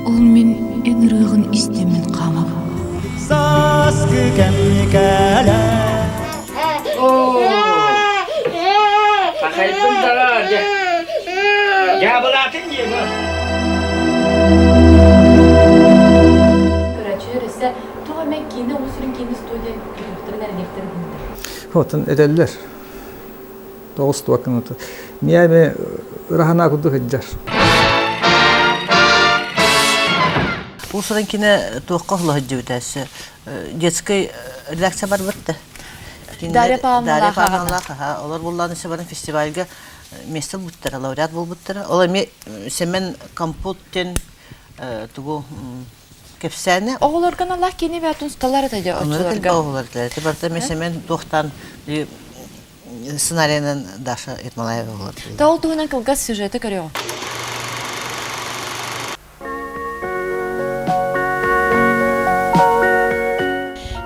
Ол мен ең ұрығын істемен қамап. Сас күкәмекәлі Қақайпын дағар жабылатын ема. Көрәчі өрісі туға мен кейіні ұсырын кейіні студия күліктірін әрнектерін бұнды. Отын edeller. Doğusu tuakın otu. Miyame rahana kudu hıccar. Bu sıran kine tuakkalı hıccı bütəsi. Детский reaksiya var bitti. Darya Pavlovna Darya Pavlovna. Onlar bunların sebebi festivalga местел буттара, лауреат бол буттара. Ола ме семен компоттен тугу кепсәне. Оғыларған Аллах кені бәтін ұсталар әтәді очыларға. Оғыларга. Тепарта ме семен тоқтан сценарийнен Даша Этмалаева оғылар. Та ол туғынан кылгас сюжеті көрі оғы.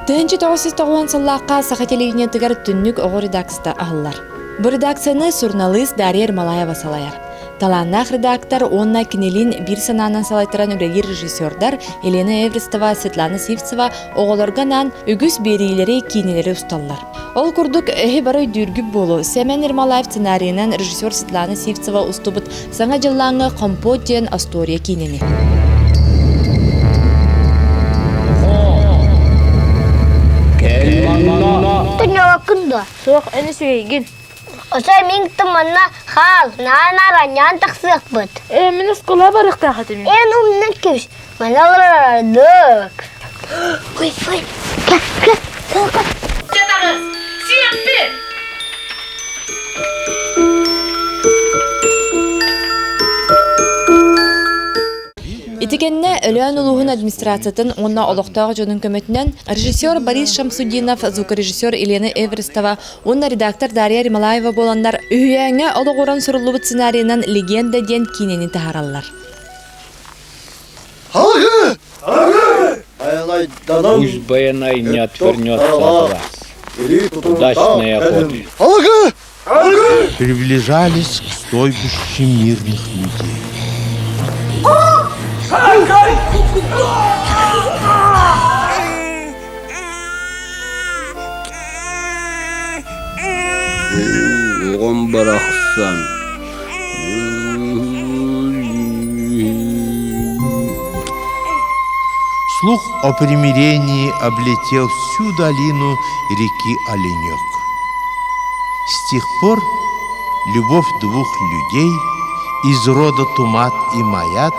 Тыһынчы 990 сыллаққа саха телевидение тыгар түннүк оғы редакцияда ағылар. Бұл редакцияны журналист Дарья Ермолаева салаяр. Таланнақ редактор онна кинелин бір сананан салайтыран үрегер режиссердар Елена Эвристова, Светлана Сивцева оғыларганан үгіс берейлері кинелері ұсталлар. Ол күрдік әхі барай дүргіп болу. Сәмен Ермолаев сценарийынан режиссер Светлана Сивцева ұстыбыт саңа жыллаңы компот ден Астория кинени. Тыняла кында, соқ әні сөйген. Оса мен тыманна хал, наранян тақсық бұд. Мен ұсқыла барық тақаты мен. Умнан кеш, мен алырадық. Ой, кәк, соқа. Жетағыз, сияппе! Итикенне өлөөн улуғын администрациятын онна олықтағы жонын көмөтінен режиссер Борис Шамсудинов, звукорежиссер Елена Эвристова, онна редактор Дарья Ермолаева боландар үйәңе олығыран сұрылыбыт сценарийынан легенда ден кинени тахараллар. Халгы! Пусть Баянай не отвернется от вас. Удачной охоты. Приближались к стойбищу мирных людей. Оған барақсан. Слух о примирении облетел всю долину реки Оленек. С тех пор любовь двух людей из рода Тумат и Маят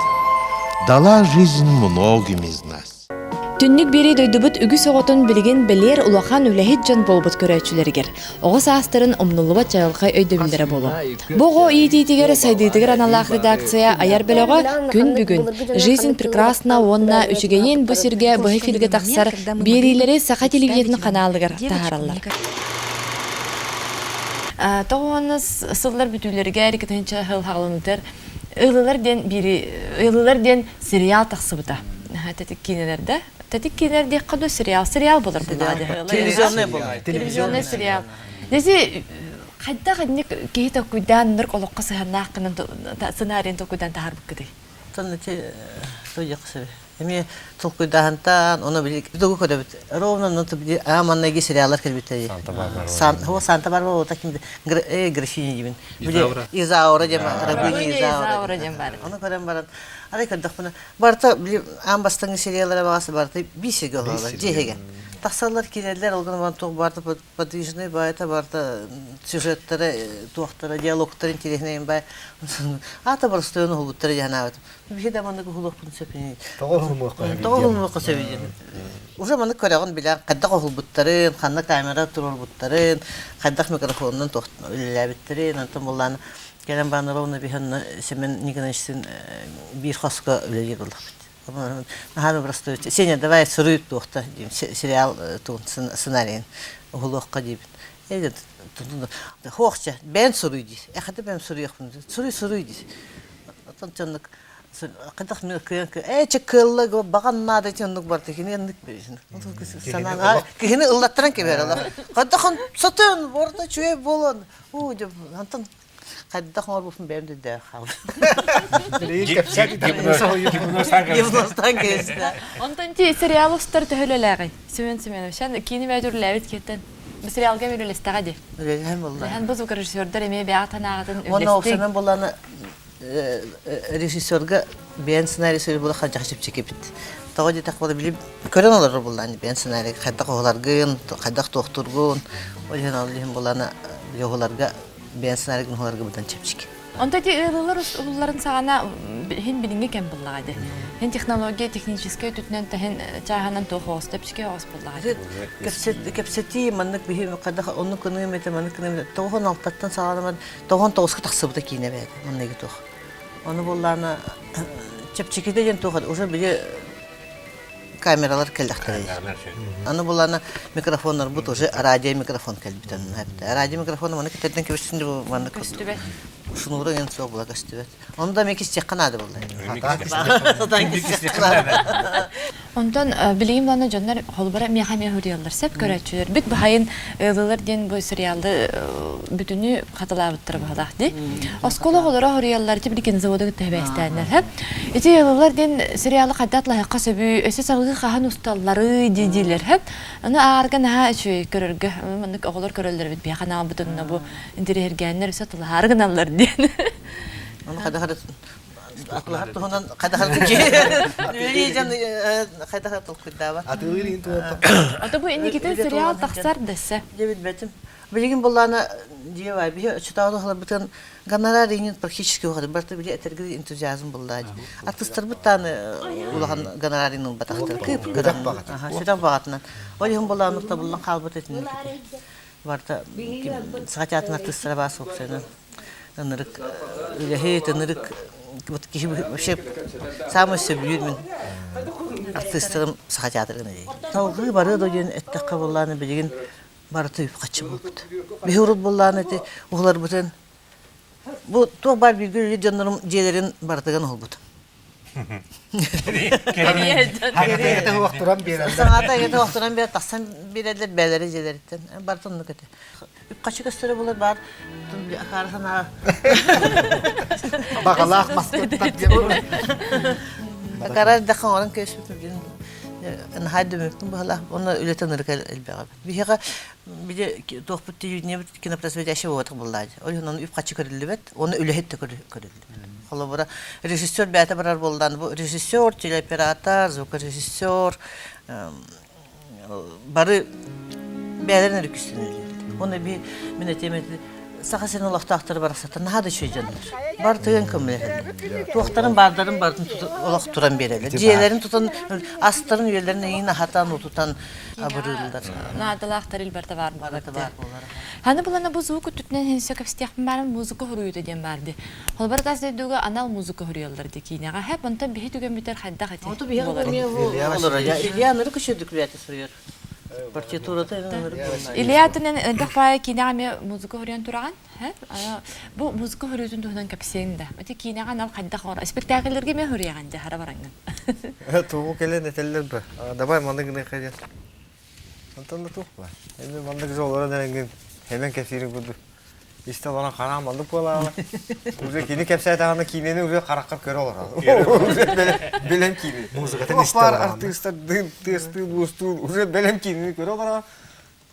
дала жизнь многим из нас. Түннік бері дөйдібіт үгі соғытын білген білер улахан үләхет жан болбыт көрәчілергер. Оғыз астырын омнулыбат жайылқай өйдөбілдері болу. Бұғы иететігер сайдыйтығыр аналақ редакция аяр біліға күн бүгін. Жизнь прекрасна онна үшігейін бұсірге бұғы филге тақсар берейлері сақа телевидетін қаналығыр тахаралар. Тоғуаныз сылдар бүтілерге әрекетінші ғыл-ғалымдыр. Ыйлылар ден сериал тақсыбыта. Тәтік кинелерді. Тәтік кинелерді қаду сериал болыр бұлады. Телевизионный болыр. Телевизионный сериал. Десе, қайда қаднек кейті көйдан нұрқ олыққа сығанақ қынан сценарийін көйдан тағар бұк кедей? Тәні той қысыр. Эми толкуйдахантан, оны бүдігі көді біт. Ровно нұты бүді аманнайги сериалар кәлбеттері. Санта Барбара таким графини деймін. Изаура дем, рабыни Изаура дем бар. Оны көрем баран. Арай көрдіқ бұны. Барта амбастыңы сериалары бағасы барта бисеге олалар, жехеге. Тақсалар келерлер, олғаны бан тоқ барта подвижный байта, барта сюжеттері, тоқтары, диалогтары интереснейін бай. Ата бар стойыны ғылбыттары жағына өтім. Бейді амандығы ғылбыттың сөпіне. Тоғылмыққа сөйден. Уже маны көреген білен, қайдақ ғылбыттарын, қанна камера тұрыр бұттарын, қайдақ микрофонынан өлеләбіттерін, антон боланы. Gələn bana ровно биханна семен Николаевичтин bir xoska өлеге кылдык. Наханы просто Сеня давай сұрып тоқта дейм сериал сценарийін ұғылуққа дейбін. Эйден хоқча бән сұрый дейс. Әқады бән сұрый еқпін. Сұрый дейс. Отан чанлық қадақ мен көйенкі әйче кыллы баған нады чанлық барды кені ендік бересін. Санан кені ұллаттыран кебер алақ. Қадақын сатын борда чөй болын. Антон қайдақ мар болсын бәрімді дәр қалды. Гипностан кезді. Онтан те сериал ұстар төхіліләғай. Сөмен, кені бәдір ләвет кеттен. Бұл сериалға мен өлестіға де. Өлестіға болды. Бұл звукорежиссердер еме бәғатан ағатын өлестік. Оны оқсынан боланы режиссерға бән сценарий сөйлі болы қанчақ жеп чекепет. Тағы детақ болы біліп, көрен олар боланы бән сценарий. Қайдақ оғыларғын, қайдақ тоқтырғын. Олен алылығын боланы оғыларға бән сценарийгін оларға бұдан чепчеке. Онда ди ылылар улларын сагана хин билинге кем буллагады. Хин технология техническая түтнен тахин чаханан тохос тепчке ос буллагады. Кепсети маннык бихим кадах онны күнү мете маннык күнү тогон алтаттан сагана тогон тооску таксыбыта кине бет. Манныгы тох. Оны булланы чепчикеден тохат уже биде камералар келдактар. Аны буланы микрофоннар бут уже радио микрофон келбитен. Радио микрофону маны кетеден кебесинде бу маны көстүбет. Шунуру ен соо була көстүбет. Онда мекис чекканады булды. Онтон билигим ланы жоннор холбара мехаме хурьяллар сеп көрөчүлөр. Бит бахайын ылылар ден бу сериалды бүтүнү каталабыттыр бахдакты. Оскола холора хурьяллар тибикен заводы тебестенер хеп. Эти ылылар ден сериалы каддатлы хакка сөбү эсе салгы хахан усталлары дидилер хеп. Аны арган ха чүй көрөргө маны оголор көрөлдөр бит бияхана бүтүнү бу интерьергенер сатылы арганалар ден. Аны кадахар Аклар тохонан кадахар ки. Лижан кадахар толкуйдава. Атырын то. Ата бу эниките сериал таксар десе. Дебит бетим. Билигин булланы дива би чытаулы бүтүн гонорарин практически угады. Барты били этергиди энтузиазм булды. Артисттер бутаны улаган гонораринин батактыр. Кып кадан багат. Шудан багатынан. Олигин булланы табылган калбыт этин. Барта сагататын артисттер бас оксенен. Нырык лехет нырык вот киши вообще самый сөбүлүн артисттарым сагататын. Талгы бары доген эттекка булланы билигин барды качы болбут. Бехурут булланы эти углар бүтүн. Бу то бар билгилүү жонорум желерин бардыган болбут. Хагата вактуран берелер. Сагата вактуран бер таксан берелер белери желерден. Бартын кете. Качы көстөрө булар бар. Кархана. Багалак маскоттар деп. Карар дахан оран көсүп أنا هادي مكتوب بهلا أنا اللي تنركل البعض بيها بيجي توقف تيجي بت كنا بس بيجي أشياء وقت بالله أولي هنا يبقى تشكر اللي بيت وأنا اللي هيت تكر خلاص برا ريجيسور بيعتبر برا بالدان بو ريجيسور تيجي أوبراتور زوج ريجيسور برا بيعتبر نركسين وأنا بي من التيمات سخسين الله تختار براسة هذا شيء جنر بارتين كمله توختارن باردارن بارتن الله توران بيرler جيلерин tutun astırın yerlerine yine hatan tutan abırıldılar надалахтар илберте бар Ханы булана бу звук түтнен хенсеков стяхмарым музыка хурuydu дем барды. Холбар тасдыга анал музыка хурuyallar дикинега хеп онтан бихи түген битер хадда хати. Ото бия olur ya ныры көшөдүк бияты сүрөр. Партитурада Илиятын гахпай кинега музыка хурuyан тураган. Бу музыка хурuyдун туган капсеңде. Мати кинега анал хадда хора спектакльлерге мен хурuyган да хара баранган. Тугу келен этелер бе. Давай мандыгына кайда. Антон да тугба. Эми мандык жолора денген hemen kefiri budu. İşte bana karanmalık bola. Uze kini kepseye tağında kineni uze karakar köre olur. Belem kini. Muzikaten işte var. Artistler testi bustu uze belem kineni köre olur.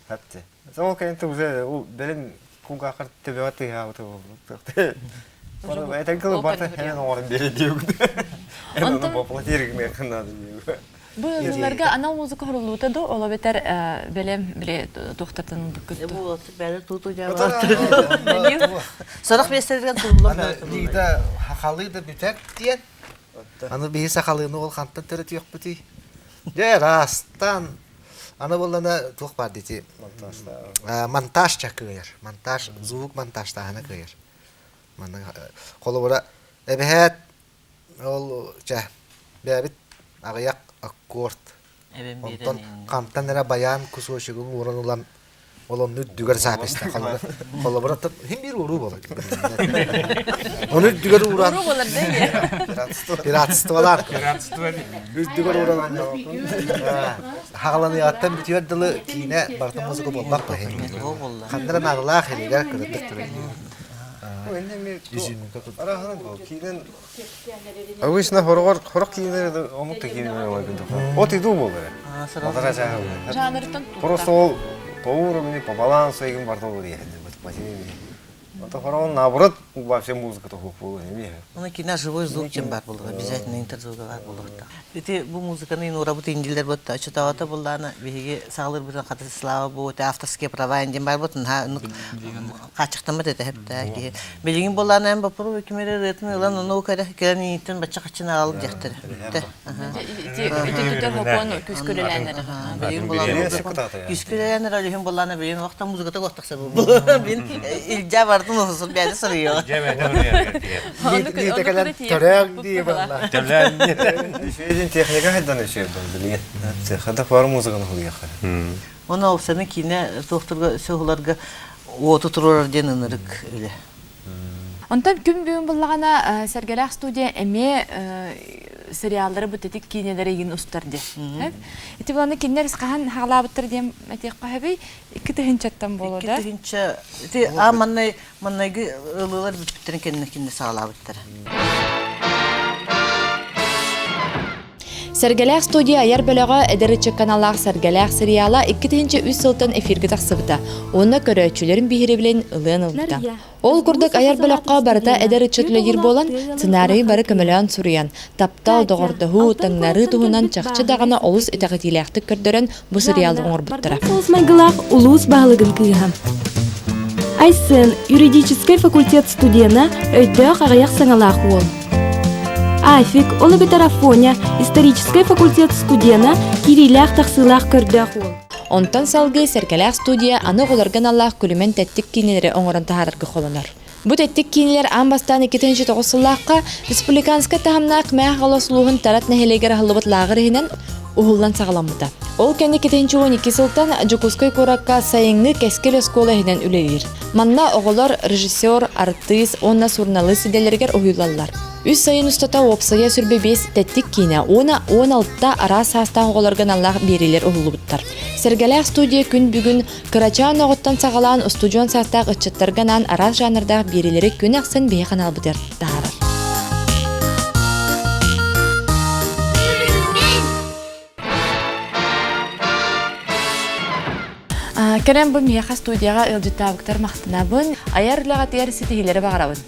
Hepti. Sonra kente uze o belem kuga kar tebevatı ya o tabi. Bana ben tekrar barta hemen oranın beri diyor. Hemen onu popülerlikle kınadı diyor. Bu yıllarga ana müzik huruluta da olabilir belem bile doktordan bıkkıdı. Bu böyle tutacağım. Sorak beslerden turulan. Lida hakalı da biter diyen. Anı bir sakalını ol kanttan teret yok biti. Ya rastan. Anı bolana tuğ var dedi. Montaj çakıyor. Montaj, zvuk montaj da hana kıyır. Mana kolu bura ebehet ol cah bebit ağayak akkord. Ondan kantan nere bayan kusoşugun uğran ulan olan düger sapesta kalı. Kalı bırak hem bir uğru olur. Onu düger uğran. Uğru olur değil mi? Piratstvalar. Düger uğran. Hağlanı yattan bitiyor dılı kine bartın müzik bolmak da hem. Kandıra nağla heliger kırdıktır. Обычно хорок кийинер омутта кийинер болот. Вот иду болду. Просто ол по уровню, по балансу эгин бар болду дейт. Это хорон наоборот вообще музыка то хуп не. Она кино живой звук чем бар было, обязательно интерзвук бар было. Эти бу музыканы ну работа индилер вот читавата была на биге сагылыр бирен каты слава бу те авторские права индин бар вот на качыктамат эте хепта ки. Билигин болланы эм бапру кимере ритм улан ну кара кени тен бача качына алып жактыр. Ити хокон күскүлөләнер. Билигин болланы күскүлөләнер алыгын болланы билин вакытта музыката коктакса бу. Бин илҗа бардым узул бәде сырıyor. Техника хайдан эшер билген. Хада бар музыканы хуяха. Оны опсаны кине докторга сөйләргә оты турар дененрик эле. Онтан күн бүгүн буллагана Сергелак студия эме сериалдары бүтетик кинелери ген устарды. Эти буланы кинер искахан хаглабыттыр дем этек кахаби 2 тыгынчаттан болду. 2 тыгынча. Эти маннай ылылар бүттерен кинне саглабыттыр. Сергелак студия аяр бөлөгө эдеричи каналлар Сергелак сериала 2-3 сылтын эфирге таксыбыта. Оны көрөчүлөрүн бихири билен ылын ылда. Ол курдук аяр бөлөккө барыта эдеричи түлөгир болан сценарий бары көмөлөн сурыян. Таптал догордоху таңнары туһунан чакчы дагана олус этагытилякты көрдөрөн бу сериалды оңорбуттара. Олсмайгылак улус багылыгын кыйгам. Айсын юридический факультет студияна өйдө кагаяк саңалак ол. Афик, Олабитарафоня, исторический факультет студияна кирилях тахсылах көрдөх ол. Онтан салгы Сергелак студия аны оларган Аллах күлімен тәттік кинелері оңырын тахарырғы қолынар. Бұ тәттік кинелер амбастан 2-9 сыллаққа республиканска тахамнақ мәқ ғаласылуғын тарат нәхелегер ғылыбыт лағырығынан ұғылдан сағаламыда. Ол кәні 2-12 сылтан Жукускай Куракка сайыңны кәскел өскола хинен үлелер. Манна оғылар режиссер, артист, онна сурналы сиделергер ұйылалар. Үс сайын ұстата опсая сүрбебес тәттік кейіне, оны 16-та ара састан оғыларған Аллах берелер ұғылыбыттар. Сергелак студия күн бүгін Кырачан оғыттан сағалан студион састақ ұтчыттарғанан ара жанрдағы берелері күн ақсын бейқан албыдыр дағарар. Кәрен бұл мейқа студияға үлдіттабықтар мақтына бұн, аярлыға тегер сетігілері бағарабын.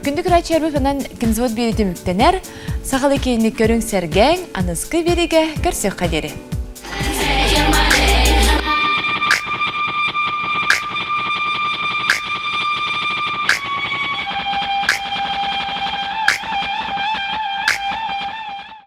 Күндік рачарбы фанан кінзвод береті мүктенер, сағалы кейінні көрің сәргәң, анызқы береге көрсек қадері.